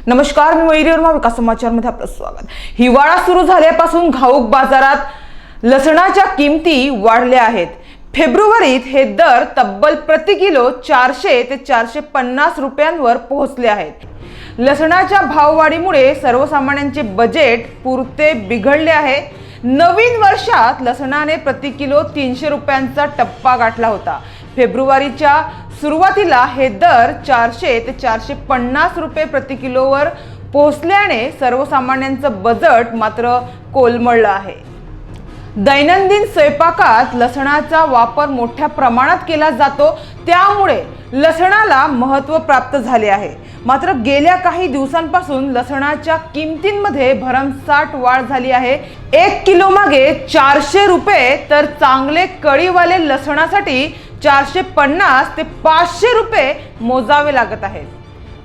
नमस्कार, मी मयुरी वर्मा, विकास समाचारमध्ये आपलं स्वागत। हिवाळा सुरू झाल्यापासून घाऊक बाजारात लसणाच्या किमती वाढल्या आहेत। फेब्रुवारीत हे दर तब्बल प्रति किलो 400 ते 450 रुपयांवर पोहोचले आहेत। लसणाच्या भाववाढीमुळे सर्वसामान्यांचे बजेट पुरते बिघडले आहे। नवीन वर्षात लसणाने प्रति किलो 300 रुपयांचा टप्पा गाठला होता। फेब्रुवारीच्या सुरुवातीला हे दर 400 ते 450 रुपये प्रति किलोवर पोहोचल्याने सर्वसामान्यांचं बजेट मात्र कोलमडलं आहे। दैनंदिन स्वयंपाकात लसणाचा वापर मोठ्या प्रमाणात केला जातो, त्यामुळे लसणाला महत्त्व प्राप्त झाले आहे। मात्र गेल्या काही दिवसांपासून लसणाच्या किमतींमध्ये भरमसाठ वाढ झाली आहे। 1 किलो मागे 400 रुपये तर चांगले कळीवाले लसणासाठी 450 ते 500 रुपये मोजावे लागत आहेत।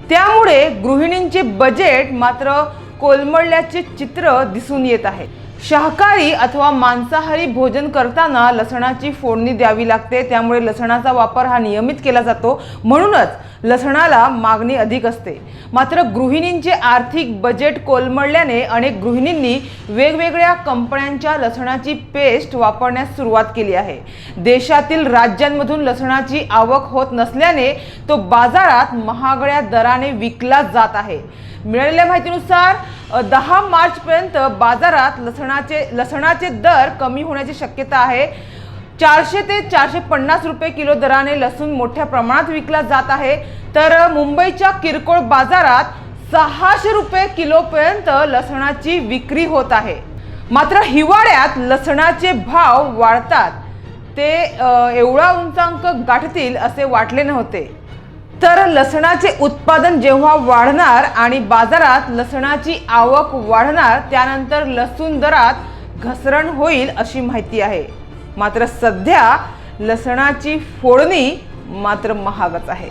त्यामुळे गृहिणींचे बजेट मात्र कोलमडल्याचे चित्र दिसून येत आहे। शाकाहारी अथवा मांसाहारी भोजन करताना लसणाची फोडणी द्यावी लागते, त्यामुळे लसणाचा वापर हा नियमित केला जातो, म्हणूनच लसणाला मागणी अधिक असते। मात्र गृहिणींचे आर्थिक बजेट कोलमडल्याने अनेक गृहिणींनी वेगवेगळ्या कंपन्यांच्या लसणाची पेस्ट वापरण्यास सुरुवात केली आहे। देशातील राज्यांमधून लसणाची आवक होत नसल्याने तो बाजारात महागड्या दराने विकला जात आहे। मिळालेल्या माहितीनुसार 10 मार्च पर्यंत बाजारात लसणाचे दर कमी होण्याची शक्यता आहे। 400 ते 450 रुपये किलो दराने लसूण मोठ्या प्रमाणात विकला जात आहे, तर मुंबईच्या किरकोळ बाजारात 600 रुपये किलो पर्यंत लसणाची विक्री होत आहे। मात्र हिवाळ्यात लसणाचे भाव वाढतात ते एवढा उंचांक गाठतील असे वाटले नव्हते। तर लसणाचे उत्पादन जेव्हा वाढणार आणि बाजारात लसणाची आवक वाढणार, त्यानंतर लसूण दरात घसरण होईल अशी माहिती आहे। मात्र सध्या लसणाची फोडणी मात्र महागच आहे।